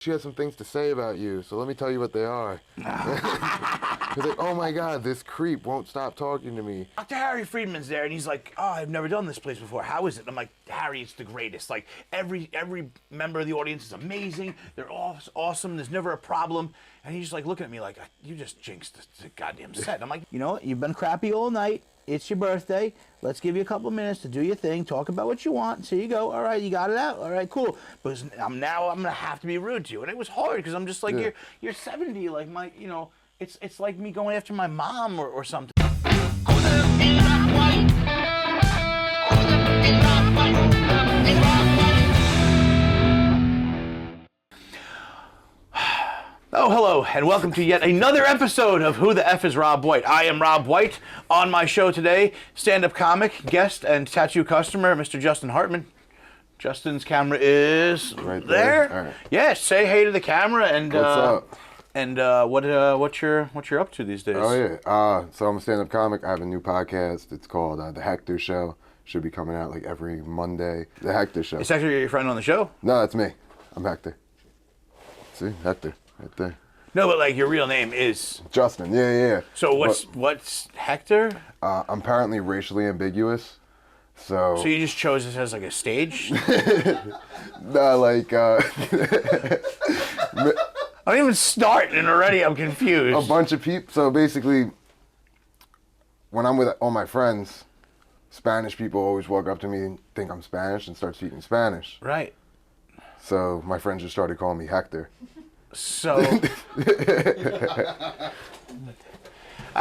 She has some things to say about you, so let me tell you what they are. He's like, oh my God, this creep won't stop talking to me. Dr. Harry Friedman's there, and he's like, oh, I've never done this place before. How is it? And I'm like, Harry, it's the greatest. Like, every member of the audience is amazing. They're all awesome. There's never a problem. And he's like looking at me like, you just jinxed the goddamn set. And I'm like, you know what? You've been crappy all night. It's your birthday. Let's give you a couple of minutes to do your thing. Talk about what you want. So you go. All right, you got it out. All right, cool. But I'm gonna have to be rude to you, and it was hard because I'm just like, you're 70. Like it's like me going after my mom or something. Oh, hello, and welcome to yet another episode of Who the F is Rob White? I am Rob White. On my show today, stand-up comic, guest, and tattoo customer, Mr. Justin Hartmann. Justin's camera is right there. All right. Yeah, say hey to the camera and what's up? And what you're up to these days? Oh yeah. So I'm a stand-up comic. I have a new podcast. It's called The Hector Show. Should be coming out like every Monday. The Hector Show. Is Hector your friend on the show? No, that's me. I'm Hector. See, Hector. Right there. No, but like your real name is Justin. Yeah. So what's Hector? I'm apparently racially ambiguous. So you just chose this as like a stage? No, like I don't even start and already I'm confused. a bunch of people. So basically, when I'm with all my friends, Spanish people always walk up to me and think I'm Spanish and start speaking Spanish. Right. So my friends just started calling me Hector. So, I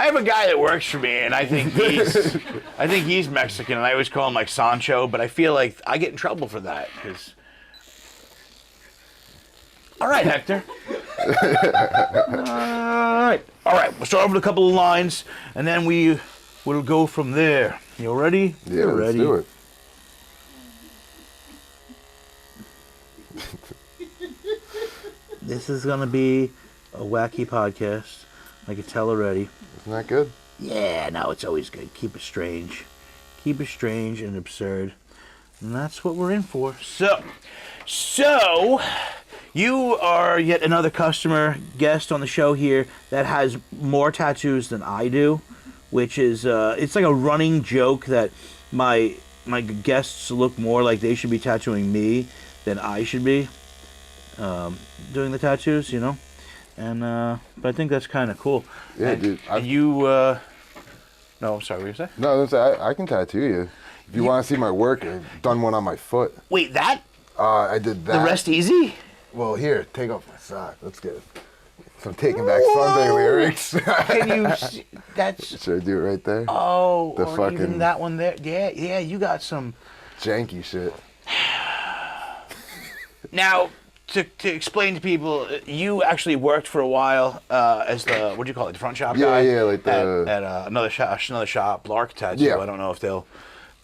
have a guy that works for me, and I think he's Mexican, and I always call him like Sancho, but I feel like I get in trouble for that, because... All right, Hector. All right, we'll start over with a couple of lines, and then we'll go from there. You ready? Yeah, You're let's ready. do it. This is going to be a wacky podcast. I can tell already. Isn't that good? Yeah, no, it's always good. Keep it strange. Keep it strange and absurd. And that's what we're in for. So you are yet another customer guest on the show here that has more tattoos than I do, which is, it's like a running joke that my guests look more like they should be tattooing me than I should be. Doing the tattoos, you know, and but I think that's kind of cool. Yeah, and, dude. And you, no, I'm sorry, what did you say? No, I can tattoo you. If you want to see my work, I've done one on my foot. Wait, that? I did that. The rest easy? Well, here, take off my sock. Let's get some Taking Back Sunday lyrics. Can you see? That's... Should I do it right there? Oh, the or fucking even that one there. Yeah, you got some... janky shit. Now... To explain to people, you actually worked for a while as the, what do you call it, the front shop guy? Yeah, like the... At another shop, Lark Tattoo. Yeah. I don't know if they'll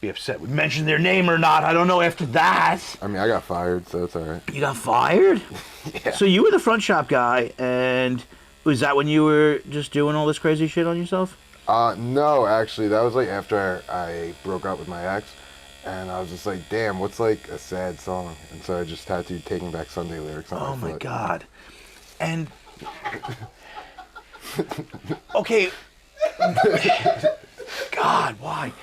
be upset we mentioned their name or not. I don't know after that. I mean, I got fired, so it's all right. You got fired? Yeah. So you were the front shop guy, and was that when you were just doing all this crazy shit on yourself? No, actually, that was like after I broke up with my ex. And I was just like, damn, what's like a sad song? And so I just tattooed Taking Back Sunday lyrics on my foot. Oh my God. And, okay. God, why?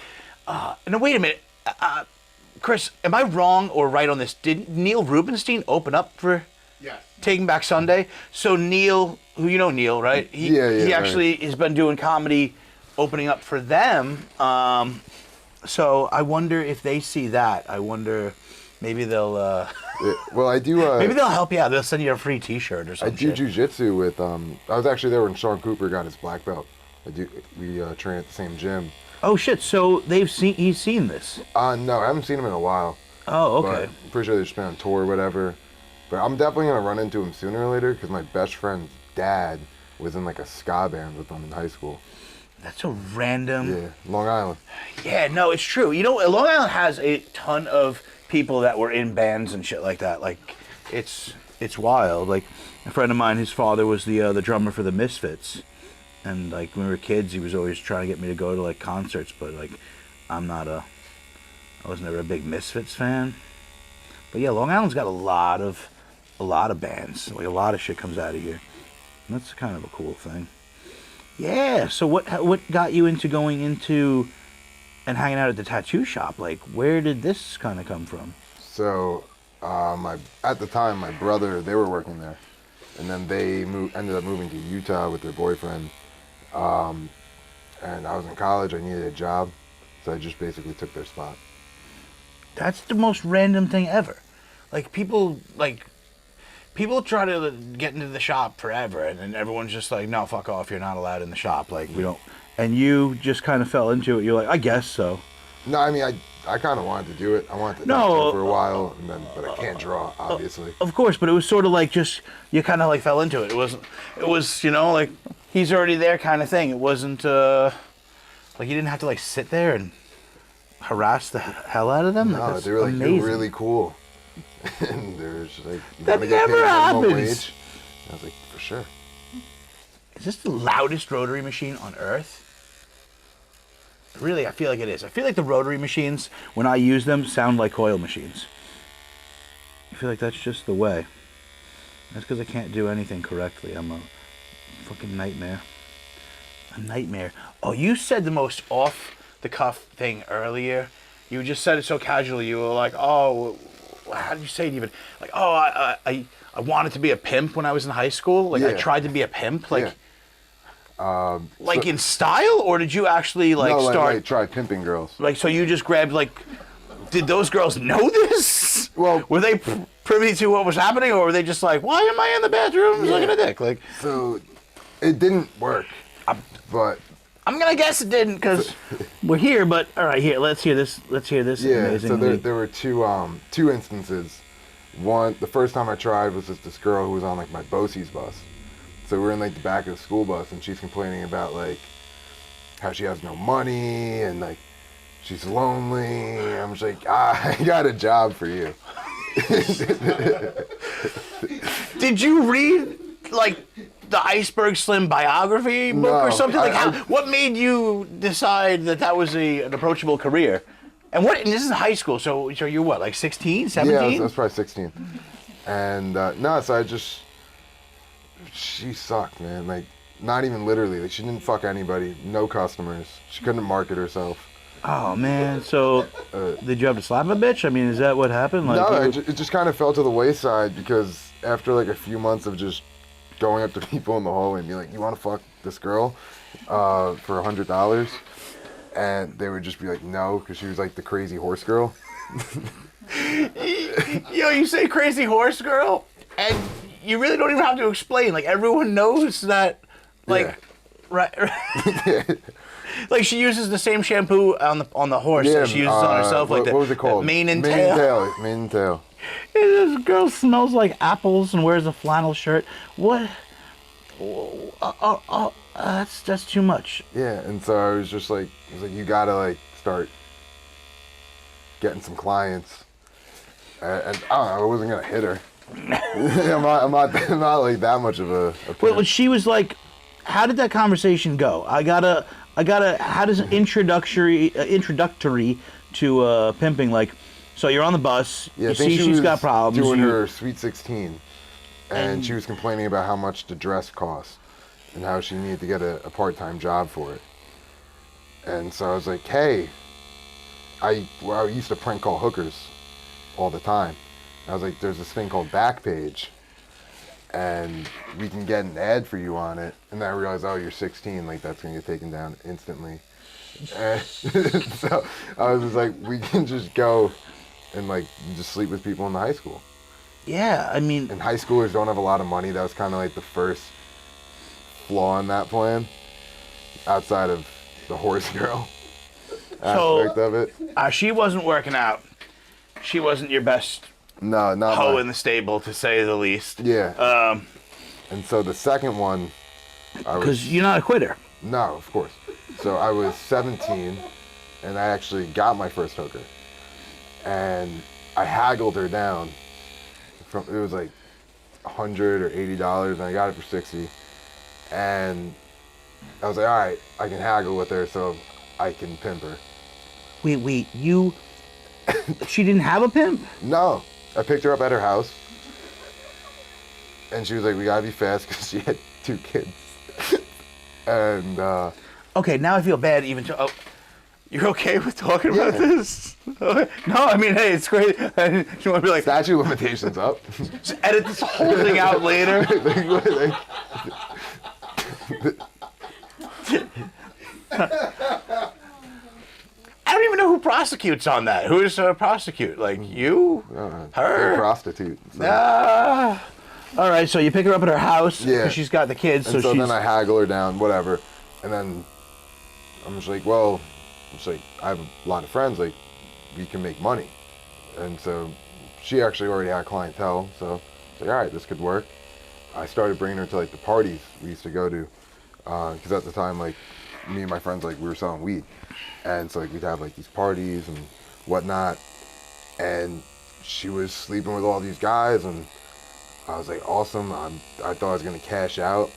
No, wait a minute. Chris, am I wrong or right on this? Did Neil Rubenstein open up for Taking Back Sunday? So Neil, who you know Neil, right? He actually has been doing comedy opening up for them. So I wonder if they see that. I wonder, maybe they'll. Well, I do. Maybe they'll help you out. They'll send you a free T-shirt or something. I do jujitsu with. I was actually there when Sean Cooper got his black belt. We train at the same gym. Oh shit! So he's seen this. No, I haven't seen him in a while. Oh, okay. But I'm pretty sure they've just been on tour or whatever. But I'm definitely gonna run into him sooner or later because my best friend's dad was in like a ska band with him in high school. That's a random... Yeah, Long Island. Yeah, no, it's true. You know, Long Island has a ton of people that were in bands and shit like that. Like, it's wild. Like, a friend of mine, his father was the drummer for the Misfits. And, like, when we were kids, he was always trying to get me to go to, like, concerts. But, like, I was never a big Misfits fan. But, yeah, Long Island's got a lot of a lot of bands. Like a lot of shit comes out of here. And that's kind of a cool thing. Yeah. So what got you into going into and hanging out at the tattoo shop? Like, where did this kind of come from? So, at the time, my brother, they were working there, and then they ended up moving to Utah with their boyfriend. And I was in college. I needed a job, so I just basically took their spot. That's the most random thing ever. People try to get into the shop forever, and then everyone's just like, no, fuck off, you're not allowed in the shop. Like, we don't. And you just kind of fell into it. You're like, I guess so. No, I mean, I kind of wanted to do it. I wanted to draw for a while, but I can't draw, obviously. Of course, but it was sort of like just, you kind of like fell into it. It was, like, he's already there kind of thing. It wasn't, like, you didn't have to, like, sit there and harass the hell out of them. No, like, they were like, amazing. you're really cool. And they were just like, you that want to get paid never minimum happens. wage? I was like, for sure. Is this the loudest rotary machine on Earth? Really, I feel like it is. I feel like the rotary machines, when I use them, sound like coil machines. I feel like that's just the way. That's because I can't do anything correctly. I'm a fucking nightmare. A nightmare. Oh, you said the most off-the-cuff thing earlier. You just said it so casually. You were like, oh, how did you say it even? Like, oh, I wanted to be a pimp when I was in high school. Like, I Yeah. tried to be a pimp. Like, Yeah. like in style, or did you actually like No, start? like try pimping girls. Like, so you just grabbed like? Did those girls know this? Well- were they privy to what was happening, or were they just like, why am I in the bathroom sucking a dick? Like, So it didn't work, but I'm gonna guess it didn't because we're here. But all right, here, let's hear this. Let's hear this. yeah. amazing So lead. there were two instances. One, the first time I tried was just this girl who was on like my BOCES bus. So we're in like the back of the school bus, and she's complaining about like how she has no money and like she's lonely. I'm just like, I got a job for you. Did you read like the Iceberg Slim biography book or No, something? Like, what made you decide that was an approachable career? And this is high school, so you're what, like 16, 17? Yeah, I was probably 16. And she sucked, man. Like, not even literally. Like, she didn't fuck anybody. No customers. She couldn't market herself. Oh man! So, did you have to slap a bitch? I mean, is that what happened? Like, No, it just kind of fell to the wayside because after like a few months of just going up to people in the hallway and being like, "You want to fuck this girl for $100?" And they would just be like, "No," because she was like the crazy horse girl. you say crazy horse girl, and you really don't even have to explain. Like, everyone knows that. Like, Yeah. right. Like, she uses the same shampoo on the horse that she uses on herself. Like, what was it called? Mane and tail. Mane and tail. This girl smells like apples and wears a flannel shirt. What? That's too much. Yeah, and so I was just like, you gotta like start getting some clients. And I don't know, I wasn't gonna hit her. I'm not like that much of a pimp. Well, she was like, how did that conversation go? I gotta. How does introductory to pimping, like, so you're on the bus, Yeah, you I think see she she's was got problems. doing her Sweet 16, and she was complaining about how much the dress cost and how she needed to get a part-time job for it. And so I was like, hey, I used to prank call hookers all the time. I was like, there's this thing called Backpage, and we can get an ad for you on it. And then I realized, oh, you're 16, like that's gonna get taken down instantly. And so I was just like, we can just go and like just sleep with people in the high school. Yeah, I mean, And high schoolers don't have a lot of money. That was kind of like the first flaw in that plan, outside of the horse girl aspect of it. she wasn't working out. She wasn't your best No, not hoe much. in the stable, to say the least. Yeah. And so the second one, Because you're not a quitter. no, of course. So I was 17, and I actually got my first hooker, and I haggled her down. It was like $100 or $80, and I got it for $60. And I was like, all right, I can haggle with her, so I can pimp her. Wait, you... She didn't have a pimp? No, I picked her up at her house, And she was like, we gotta be fast because she had 2 kids. And Okay, now I feel bad even to. Oh, you're okay with talking about this? No, I mean, hey, it's great. You want to be like, statute of limitations up. just edit this whole thing out later. I don't even know who prosecutes on that. Who is prosecute? Like you? Her? A prostitute. So. All right, so you pick her up at her house Yeah. because she's got the kids. And so she's... then I haggle her down, whatever. And then I'm just like, well, I have a lot of friends, like, we can make money. And so she actually already had clientele, so I was like, all right, this could work. I started bringing her to, like, the parties we used to go to, because at the time, like, me and my friends, like, we were selling weed. And so, like, we'd have, like, these parties and whatnot. And she was sleeping with all these guys, and I was like, awesome. I thought I was going to cash out.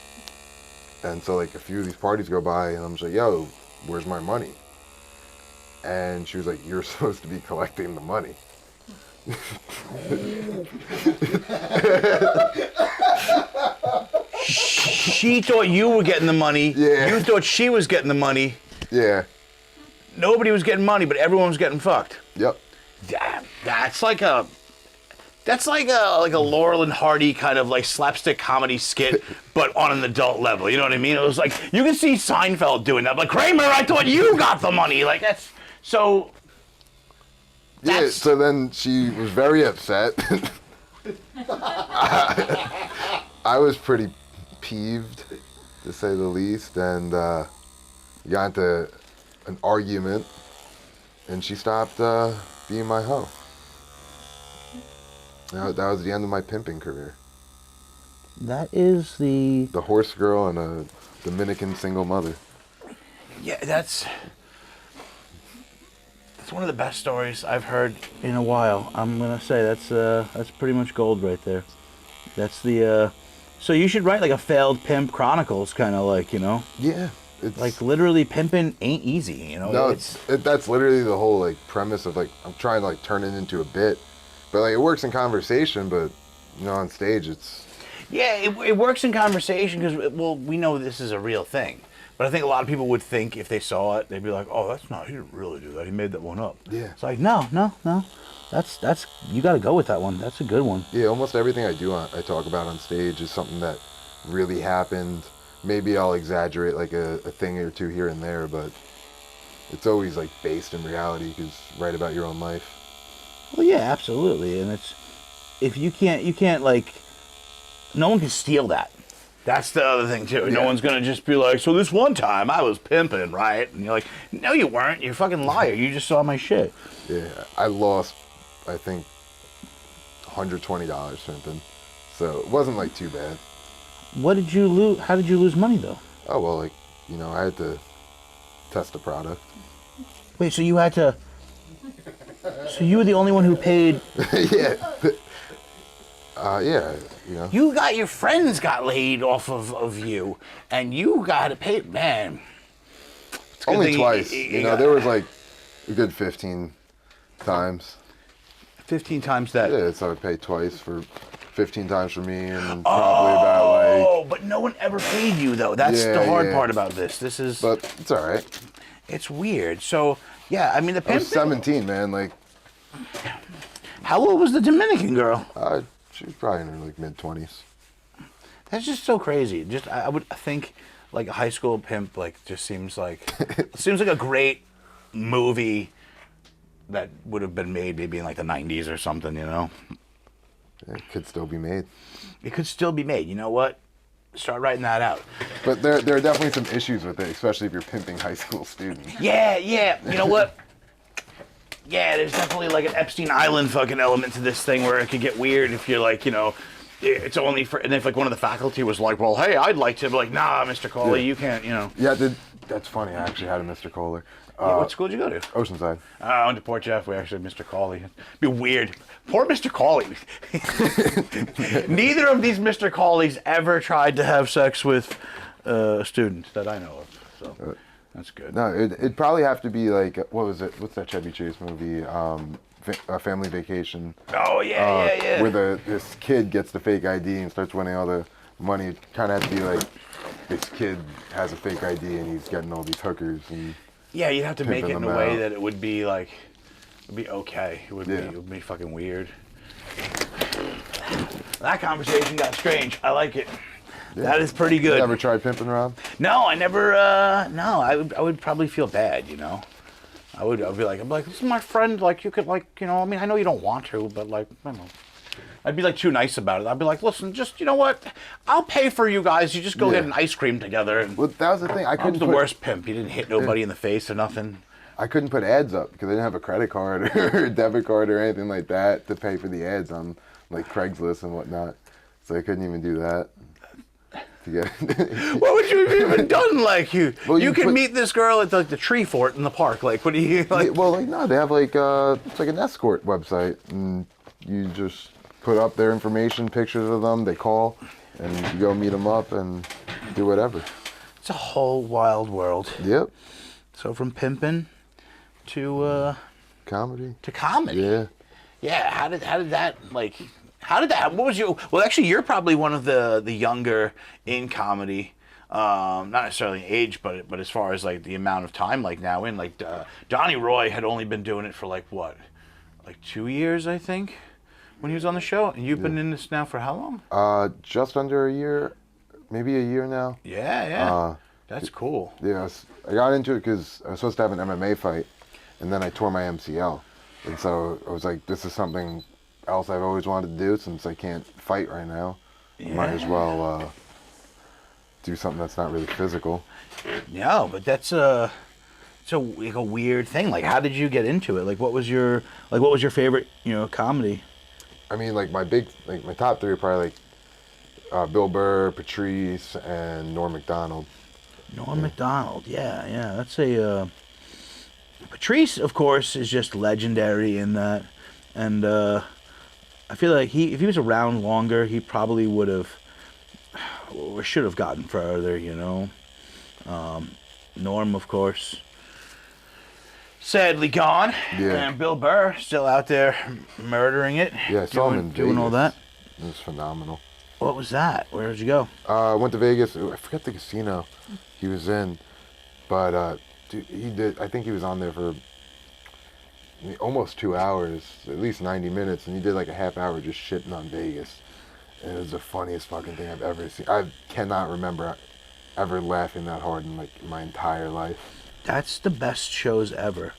And so, like, a few of these parties go by, and I'm just like, yo, where's my money? And she was like, you're supposed to be collecting the money. She thought you were getting the money. Yeah. You thought she was getting the money. Yeah. Nobody was getting money, but everyone was getting fucked. Yep. Damn, that's like a Laurel and Hardy kind of like slapstick comedy skit, but on an adult level. You know what I mean? It was like you can see Seinfeld doing that. Like Kramer, I thought you got the money. Like that's so. Yeah. So then she was very upset. I was pretty peeved, to say the least, and got into an argument, and she stopped being my hoe. That was the end of my pimping career. That is the horse girl and a Dominican single mother. Yeah, that's one of the best stories I've heard in a while. I'm gonna say that's pretty much gold right there. That's the so you should write like a failed pimp chronicles, kind of like, you know. Yeah. It's like literally pimping ain't easy, you know. No, that's literally the whole like premise of like I'm trying to like turn it into a bit, but like it works in conversation, but you know on stage it's. Yeah, it works in conversation because well we know this is a real thing, but I think a lot of people would think if they saw it they'd be like, oh that's not, he didn't really do that, he made that one up. Yeah. It's like no, that's you got to go with that one. That's a good one. Yeah, almost everything I talk about on stage is something that really happened. Maybe I'll exaggerate like a thing or two here and there, but it's always like based in reality because write about your own life. Well, yeah, absolutely, and it's if you can't like, no one can steal that. That's the other thing too. Yeah. No one's gonna just be like, so this one time I was pimping, right? And you're like, no, you weren't. You're a fucking liar. You just saw my shit. Yeah, I lost, I think, $120 pimping, so it wasn't like too bad. What did you lose? How did you lose money though? Oh well, like I had to test the product. Wait, so you had to? So you were the only one who paid? Yeah. Yeah, you know. You got your friends got laid off of you, and you got to pay. Man, only twice. You know, there was like a good 15 times. 15 times that. Yeah, so I would pay twice for 15 times for me, and probably about like. Oh, but no one ever paid you though. That's the hard part about this. This is. But it's all right. It's weird. So yeah, I mean the. I was 17, man. Like. How old was the Dominican girl? She was probably in her like mid-20s. That's just so crazy. Just I would think like a high school pimp like just seems like a great movie that would have been made maybe in like the 90s or something, you know. It could still be made. It could still be made. You know what? Start writing that out. But there are definitely some issues with it, especially if you're pimping high school students. Yeah. You know what? Yeah, there's definitely like an Epstein Island fucking element to this thing where it could get weird if you're like, you know, it's only for, and if like one of the faculty was like, well, hey, I'd like to, be like, nah, Mr. Coley, you can't, you know. Yeah, that's funny. I actually had a Mr. Kohler. What school did you go to? Oceanside. I went to Port Jeff. We actually had Mr. Coley. It'd be weird. Poor Mr. Coley. Neither of these Mr. Coleys ever tried to have sex with a student that I know of. So that's good. No, it'd probably have to be like, what was it? What's that Chevy Chase movie? Family Vacation. Oh yeah. Where this kid gets the fake ID and starts winning all the money. It kind of has to be like this kid has a fake ID and he's getting all these hookers and yeah, you'd have to make it in pimping a them way out. that it would be like, it'd be okay. It would Yeah. be fucking weird. That conversation got strange. I like it. Yeah. That is pretty good. You ever tried pimping, Rob? No, I never. No, I would probably feel bad. You know, I'd be like, this is my friend. Like, you could, like, you know, I mean, I know you don't want to, but like, I don't know. I'd be like too nice about it. I'd be like, listen, just, you know what? I'll pay for you guys. You just go Yeah. get an ice cream together. And Well, that was the thing. I I was couldn't the put, worst pimp. He didn't hit nobody in the face or nothing. I couldn't put ads up because I didn't have a credit card or a debit card or anything like that to pay for the ads on like Craigslist and whatnot. So I couldn't even do that. To get What would you have even done? Like, you Well, you could put- meet this girl at like the tree fort in the park. Like, what do you like? Well, like no, they have like it's like an escort website, and you just put up their information, pictures of them. They call, and you go meet them up and do whatever. It's a whole wild world. Yep, So from pimping to comedy. comedy. Yeah. Yeah, how did that like? How did that? What was your? Well, actually, you're probably one of the younger in comedy. Not necessarily in age, but as far as like the amount of time, like now in like Donnie Roy had only been doing it for like what, like 2 years, I think, when he was on the show. And you've been in this now for how long? Just under a year, maybe a year now. Yeah. That's cool. Yeah, I got into it because I was supposed to have an MMA fight, and then I tore my MCL, and so I was like, this is something else I've always wanted to do since I can't fight right now. I might as well do something that's not really physical. No, but that's it's like a weird thing. Like, how did you get into it? Like, what was your favorite, comedy? I mean, like my top three are probably like Bill Burr, Patrice, and Norm Macdonald. Norm Macdonald, yeah. That's a Patrice, of course, is just legendary in that, and I feel like if he was around longer, he probably would have or should have gotten further. Norm, of course, sadly gone. Yeah. And Bill Burr still out there murdering it. Yeah, I saw him in doing all that. Vegas. It was phenomenal. What was that? Where did you go? I went to Vegas. I forget the casino he was in, but dude, he did. I think he was on there for almost 2 hours, at least 90 minutes, and he did like a half hour just shitting on Vegas. And it was the funniest fucking thing I've ever seen. I cannot remember ever laughing that hard in like my entire life. That's the best shows ever,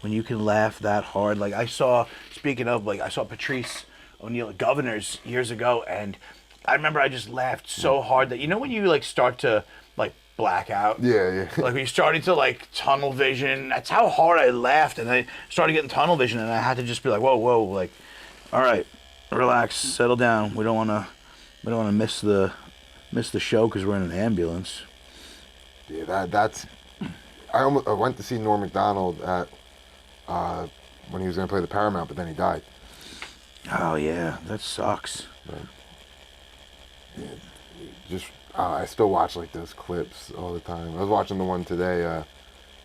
when you can laugh that hard. Like I saw Patrice O'Neill at Governors years ago, and I remember I just laughed so hard that when you like start to like black out. Yeah. Like when you're starting to like tunnel vision. That's how hard I laughed, and I started getting tunnel vision, and I had to just be like, whoa, like, all right, relax, settle down. We don't want to miss the show because we're in an ambulance. Yeah, that's. I went to see Norm Macdonald at when he was gonna play the Paramount, but then he died. Oh yeah, that sucks. But, yeah, just I still watch like those clips all the time. I was watching the one today.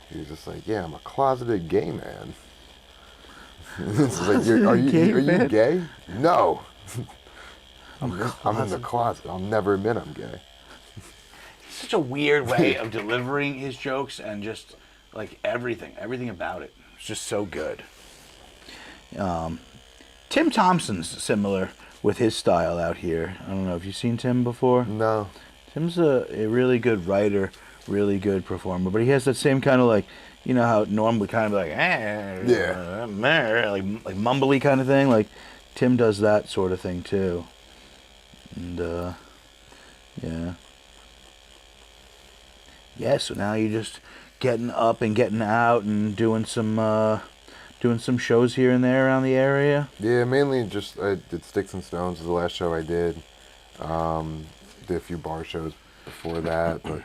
He was just like, "Yeah, I'm a closeted gay man." It's like, are you gay? No. I'm in the closet. I'll never admit I'm gay. Such a weird way of delivering his jokes, and just like everything about it. It's just so good. Tim Thompson's similar with his style out here. I don't know if you've seen Tim before. No. Tim's a really good writer, really good performer, but he has that same kind of like, how Norm would kind of be like, like mumbly kind of thing. Like Tim does that sort of thing too. And yeah, so now you're just getting up and getting out and doing some shows here and there around the area. Yeah, mainly just I did Sticks and Stones was the last show I did. Did a few bar shows before that, but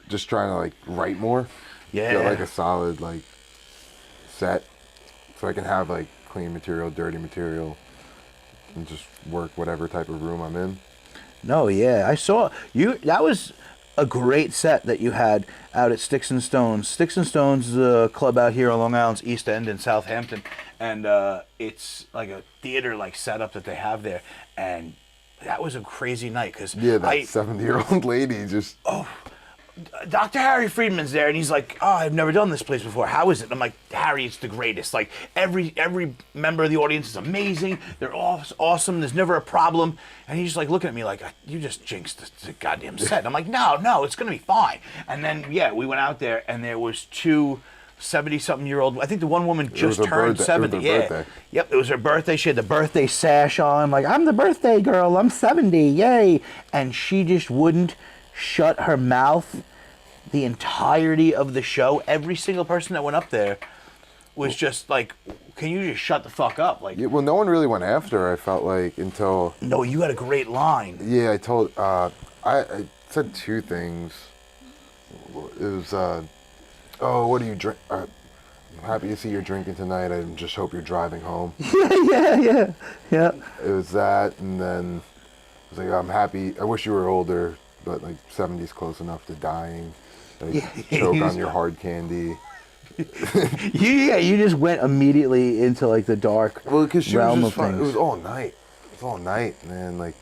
just trying to like write more. Yeah. Get like a solid like set, so I can have like clean material, dirty material, and just work whatever type of room I'm in. No, yeah, I saw you. That was a great set that you had out at Sticks and Stones. Sticks and Stones is a club out here on Long Island's East End in Southampton, and it's like a theater like setup that they have there, and that was a crazy night because Yeah, that 70-year-old lady just. Dr. Harry Friedman's there, and he's like, "Oh, I've never done this place before. How is it?" And I'm like, "Harry, it's the greatest. Like every member of the audience is amazing. They're all awesome. There's never a problem." And he's just like looking at me like, "You just jinxed the goddamn set." And I'm like, "No, it's gonna be fine." And then we went out there, and there was two 70-something-year-old. I think the one woman just turned 70. It was her birthday. Yep, it was her birthday. She had the birthday sash on. Like, I'm the birthday girl. I'm 70. Yay! And she just wouldn't shut her mouth the entirety of the show. Every single person that went up there was just like, "Can you just shut the fuck up?" Like, Yeah, well, no one really went after her, I felt like, until. no, you had a great line. Yeah, I said two things. It was, "Oh, what do you drink? I'm happy to see you're drinking tonight. I just hope you're driving home." Yeah. It was that, and then I was like, "I'm happy. I wish you were older, but like 70's close enough to dying. Like, choke on your hard candy." You just went immediately into like the dark Well, because she realm was of just fun. things. It was all night. It was all night, man. Like,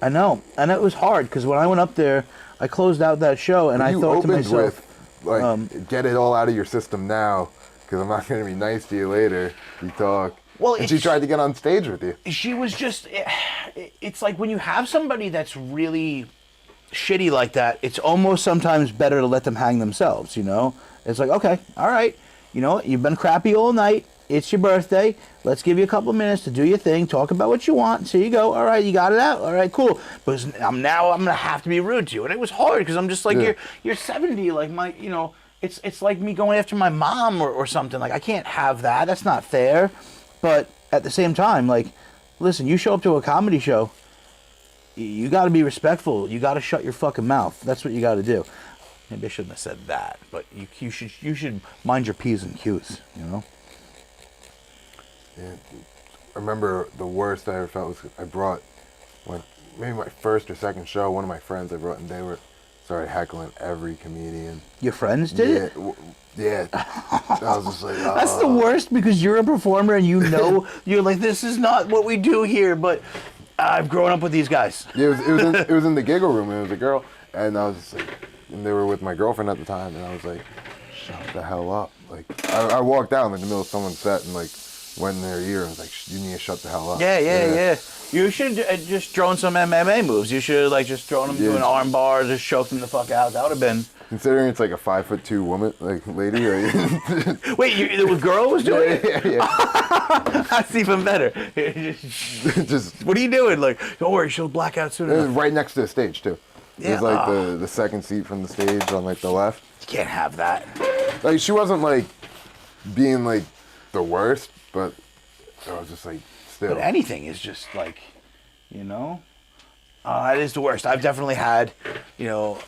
I know, and it was hard because when I went up there, I closed out that show, and I you thought to opened myself, with, like, get it all out of your system now, because I'm not going to be nice to you later. You talk. Well, and she tried to get on stage with you. she was just. It's like when you have somebody that's really shitty like that, it's almost sometimes better to let them hang themselves. You know, it's like, okay, all right, you know, you've been crappy all night. It's your birthday. Let's give you a couple of minutes to do your thing. Talk about what you want. So you go. All right, you got it out. All right, cool. But I'm gonna have to be rude to you, and it was hard because I'm just like, Yeah. you're 70. Like it's like me going after my mom or something. Like I can't have that. That's not fair. But at the same time, like, listen, you show up to a comedy show, you got to be respectful. You got to shut your fucking mouth. That's what you got to do. Maybe I shouldn't have said that, but you should mind your P's and Q's. You know. Yeah. I remember the worst I ever felt was I brought, maybe my first or second show, one of my friends I brought, and they started heckling every comedian. Your friends did it? Yeah. I was just like, That's the worst because you're a performer and you know you're like, this is not what we do here, but I've grown up with these guys. Yeah, it was in the giggle room. It was a girl, and I was just like, and they were with my girlfriend at the time, and I was like, shut the hell up. Like, I walked out in the middle of someone's set and like went in their ear and was like, you need to shut the hell up. Yeah. You should just thrown some MMA moves. You should like just thrown them to an arm bar, just choke them the fuck out. That would have been. Considering it's like a 5'2" woman, like lady. Like, Wait, the girl was doing it? Yeah. That's even better. Just What are you doing? Like, don't worry, she'll black out soon it was enough. right next to the stage too. It was like the second seat from the stage on like the left. You can't have that. Like she wasn't like being like the worst, but I was just like still. But anything is just like, you know, it is the worst. I've definitely had, you know,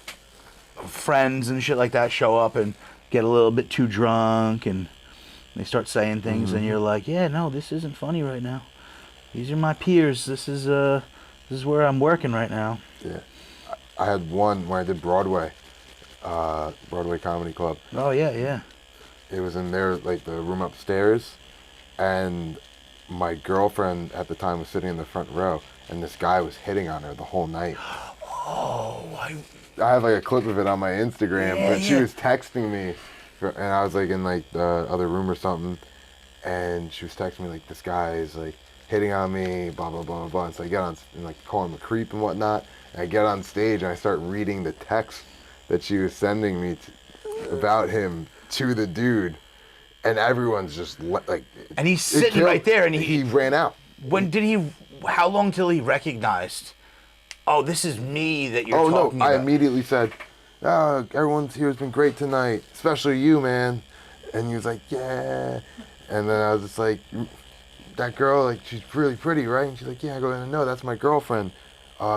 friends and shit like that show up and get a little bit too drunk and they start saying things and you're like, yeah, no, this isn't funny right now. These are my peers. This is where I'm working right now. Yeah, I had one when I did Broadway Comedy Club. Oh yeah. It was in there, like the room upstairs, and my girlfriend at the time was sitting in the front row, and this guy was hitting on her the whole night. Oh, I have like a clip of it on my Instagram, but she was texting me, and I was like in like the other room or something, and she was texting me like, this guy is like hitting on me, blah blah blah blah. And so I get on and like call him a creep and whatnot. And I get on stage and I start reading the text that she was sending me about him to the dude, and everyone's just like. And he's sitting right there, and he ran out. When did he? How long till he recognized? Oh, this is me that you're talking about. I immediately said, everyone's here has been great tonight, especially you, man. And he was like, yeah. And then I was just like, that girl, like, she's really pretty, right? And she's like, yeah. I go, no, that's my girlfriend.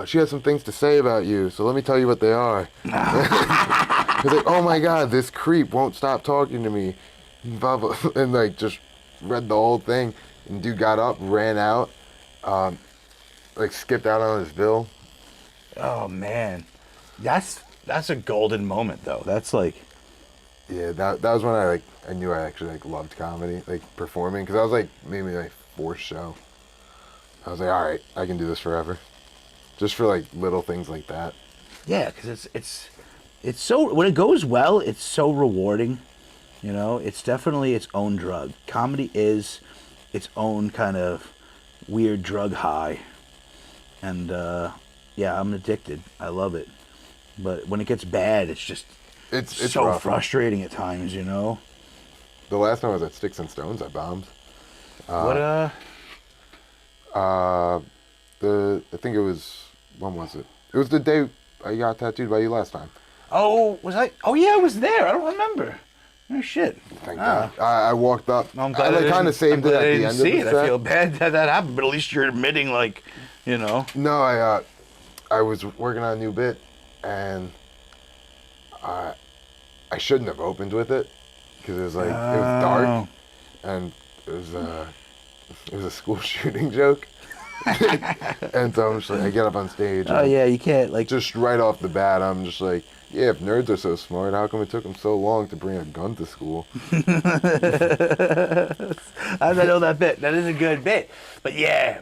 She has some things to say about you, so let me tell you what they are. He's like, oh my God, this creep won't stop talking to me. Blah, blah. And like, just read the whole thing. And dude got up, ran out, like skipped out on his bill. Oh man, that's a golden moment though. That's like, Yeah, that was when I knew I actually like loved comedy, like performing, because I was like maybe like fourth show. I was like, all right, I can do this forever, just for like little things like that. Yeah, because it's so when it goes well, it's so rewarding. You know, it's definitely its own drug. Comedy is its own kind of weird drug high, and yeah, I'm addicted. I love it, but when it gets bad, it's just It's so rough. frustrating at times. You know. The last time I was at Sticks and Stones, I bombed. What I think it was, when was it? It was the day I got tattooed by you last time. Oh, was I? Oh yeah, I was there. I don't remember. Oh shit. Thank God. I walked up. I'm glad I kind of saved it at the end of see the it. set. I feel bad that that happened, but at least you're admitting, like, you know. No, I was working on a new bit, and I shouldn't have opened with it because it was like it was dark, and it was a school shooting joke. And so I'm just like, I get up on stage. Oh yeah, you can't like. Just right off the bat, I'm just like, yeah, if nerds are so smart, how come it took them so long to bring a gun to school? I know that bit. That is a good bit. But yeah,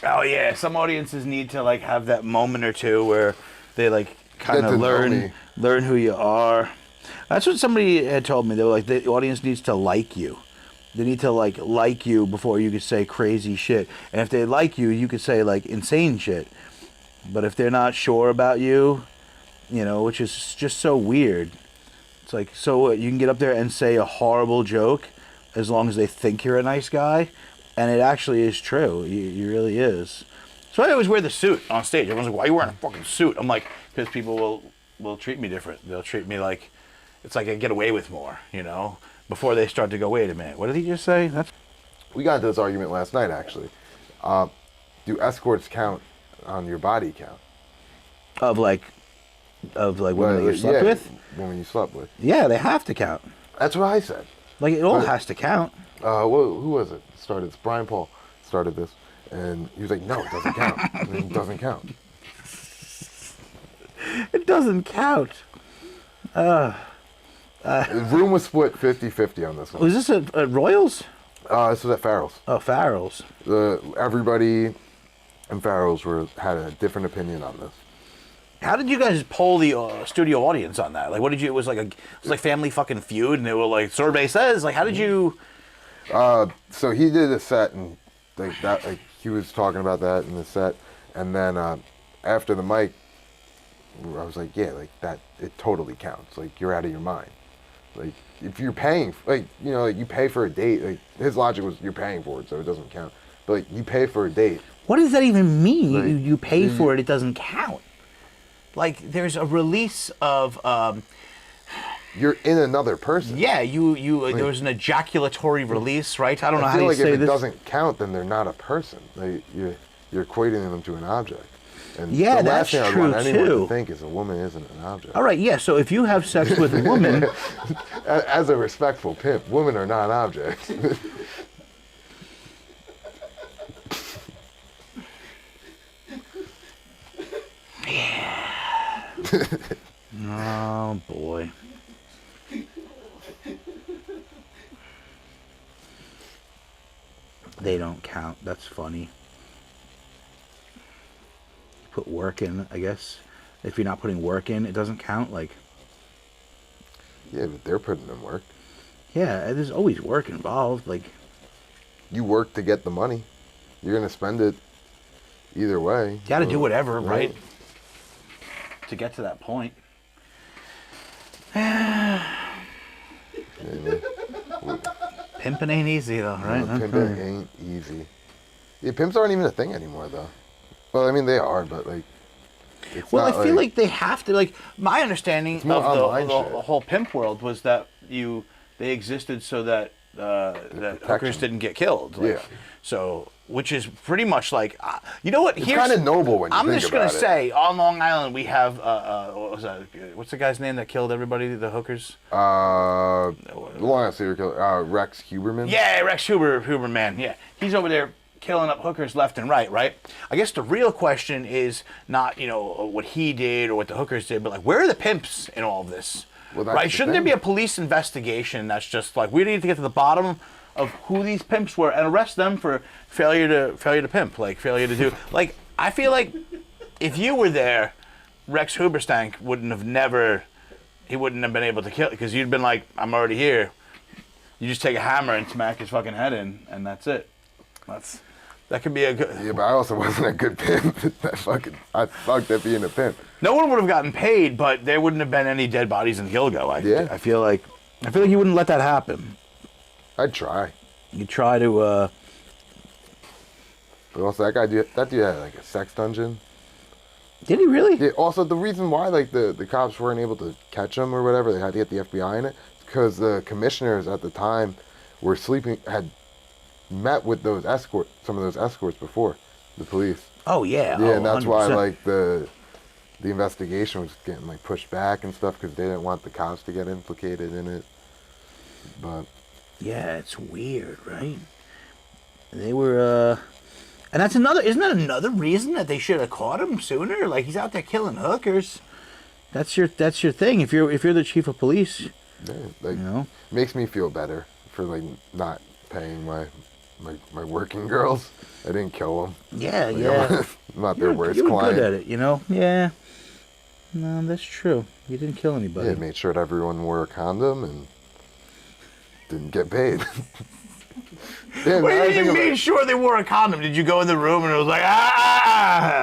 oh yeah, some audiences need to like have that moment or two where they like kind Get to of know me. learn who you are. That's what somebody had told me. They were like, the audience needs to like you. They need to like you before you could say crazy shit. And if they like you, you could say like insane shit. But if they're not sure about you, you know, which is just so weird. It's like, so what, you can get up there and say a horrible joke as long as they think you're a nice guy, and it actually is true. You really is. So I always wear the suit on stage. Everyone's like, why are you wearing a fucking suit? I'm like, because people will treat me different. They'll treat me like, it's like I get away with more, you know, before they start to go, wait a minute, what did he just say? We got into this argument last night, actually. Do escorts count on your body count? Of like women that you slept with? Women you slept with. Yeah, they have to count. That's what I said. Like, it all But- has to count. Who was it? Started this. Brian Paul started this, and he was like, "No, it doesn't count. It doesn't count." It doesn't count. The room was split 50-50 on this one. Was this at Royals? This was at Farrell's. Oh, Farrell's. Everybody in Farrell's had a different opinion on this. How did you guys poll the studio audience on that? Like, what did you? It was like Family fucking Feud, and they were like, survey says, like, how did you? So he did a set, and he was talking about that in the set, and then after the mic, I was like, yeah, like that, it totally counts. Like, you're out of your mind. Like, if you're paying, like, you know, like you pay for a date. Like, his logic was you're paying for it, so it doesn't count. But like, you pay for a date. What does that even mean? Like, you pay for it; it doesn't count. Like, there's a release of. You're in another person. Yeah, there was an ejaculatory release, right? I don't know I how feel you like say if it this. doesn't count, then they're not a person. Like, you're equating them to an object. And Yeah, the that's last thing I true, want anyone too. to think is a woman isn't an object. All right, yeah. So if you have sex with a woman, As a respectful pimp, women are not objects. oh boy. They don't count. That's funny. Put work in, I guess. If you're not putting work in, it doesn't count. Like, Yeah, but they're putting in work. yeah, there's always work involved. Like, You work to get the money. You're gonna spend it either way. you got to do whatever, Right. right? To get to that point. Pimping ain't easy though, right? Pimping ain't easy. Yeah, pimps aren't even a thing anymore, though. Well, I mean, they are, but like. It's Well, I not feel like they have to. Like, my understanding more of online the shit. whole pimp world was that they existed so that that hookers protection. didn't get killed. Like, Yeah. So, which is pretty much like, you know what? It's kind of noble when you I'm think just gonna about it. say, on Long Island, we have what was that? What's the guy's name that killed everybody? The hookers? The Long Island serial killer, Rex Huberman. Yeah, Rex Huberman. Yeah, he's over there killing up hookers left and right. I guess the real question is not, what he did or what the hookers did, but like, where are the pimps in all of this? Well, that's right? the Shouldn't there thing. be a police investigation that's just like, we need to get to the bottom of who these pimps were and arrest them for failure to pimp, like failure to do. Like, I feel like if you were there, Rex Huberstank wouldn't have been able to kill, because you'd been like, I'm already here. You just take a hammer and smack his fucking head in, and that's it. That could be a good. Yeah, but I also wasn't a good pimp. I fucked at being a pimp. No one would have gotten paid, but there wouldn't have been any dead bodies in Gilgo. I feel like you wouldn't let that happen. I'd try. You try to. But also, that dude had like a sex dungeon. Did he really? Yeah, also, the reason why like the cops weren't able to catch him or whatever, they had to get the FBI in it, because the commissioners at the time had met with some of those escorts before, the police. Oh yeah. Yeah, oh, and that's why 100%. like the investigation was getting like pushed back and stuff, because they didn't want the cops to get implicated in it. But yeah, it's weird, right? They were. And isn't that another reason that they should have caught him sooner? Like, he's out there killing hookers. That's your thing. If you're the chief of police, yeah, like, you know, makes me feel better for like not paying my working girls. I didn't kill them. yeah, Like, yeah. I'm not their worst you were client. good at it, you know. Yeah. No, that's true. You didn't kill anybody. Yeah, made sure that everyone wore a condom and didn't get paid. Yeah, What do now I you think mean about made it, sure they wore a condom? Did you go in the room and it was like,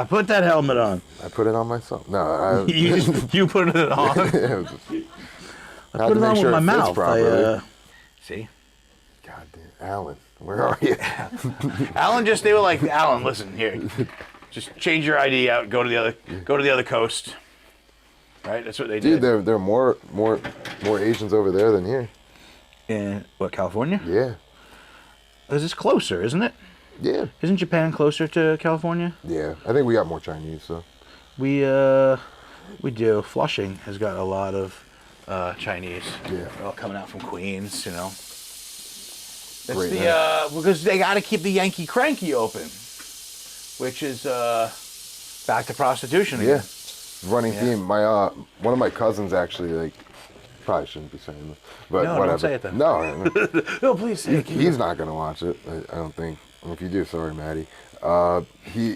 put that helmet on? I put it on myself. No, You put it on. yeah, it was just, I had put to it make on sure with my it fits mouth. properly. See? God damn, Alan, where are you? Alan they were like, Alan, listen here. Just change your ID out, go to the other coast. Right? That's what they did. Dude, there are more Asians over there than here. In what, California? Yeah. Because it's closer, isn't it? Yeah. Isn't Japan closer to California? Yeah. I think we got more Chinese, so. We do. Flushing has got a lot of Chinese. Yeah. They're all coming out from Queens, you know. It's Great because they got to keep the Yankee Cranky open, which is back to prostitution again. Yeah. Running theme. My one of my cousins actually, like, probably shouldn't be saying this, but No, whatever. don't say it then. No, No, please say it. he's not gonna watch it. I don't think. If you do, sorry, Maddie. He.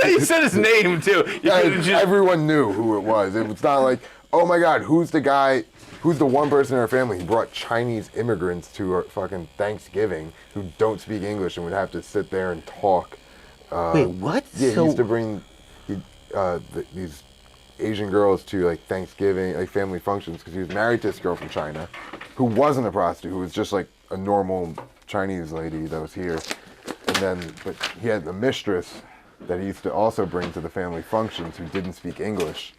You said his name too. You Yeah, could've just- everyone knew who it was. It was not like, oh my God, who's the one person in our family who brought Chinese immigrants to our fucking Thanksgiving who don't speak English and would have to sit there and talk. Wait, what? Yeah, he used to bring these Asian girls to like Thanksgiving, like family functions, because he was married to this girl from China who wasn't a prostitute, who was just like a normal Chinese lady that was here. But he had a mistress that he used to also bring to the family functions who didn't speak English.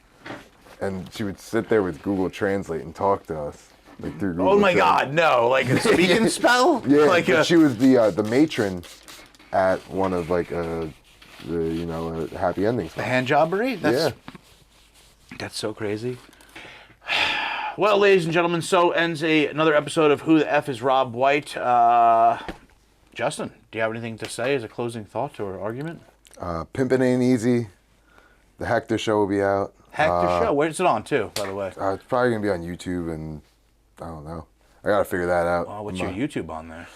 And she would sit there with Google Translate and talk to us. Like, through Google Oh my Translate. God, no! Like a speaking spell? Yeah, Like but she was the matron at one of like a happy endings. a hand jobbery? Yeah. That's so crazy. Well, ladies and gentlemen, so ends another episode of Who the F is Rob White. Justin, do you have anything to say as a closing thought or argument? Pimpin' Ain't Easy. The Hector Show will be out. Hector Show. Where's it on, too, by the way? It's probably going to be on YouTube, and I don't know. I got to figure that out. What's your YouTube on there?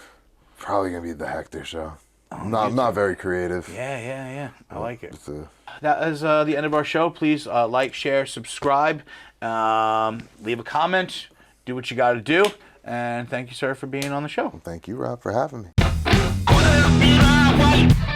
Probably going to be The Hector Show. I'm not very creative. Yeah. I like it. It's a, That is the end of our show. Please like, share, subscribe, leave a comment, do what you got to do, and thank you, sir, for being on the show. thank you, Rob, for having me. Who the F is Rob White?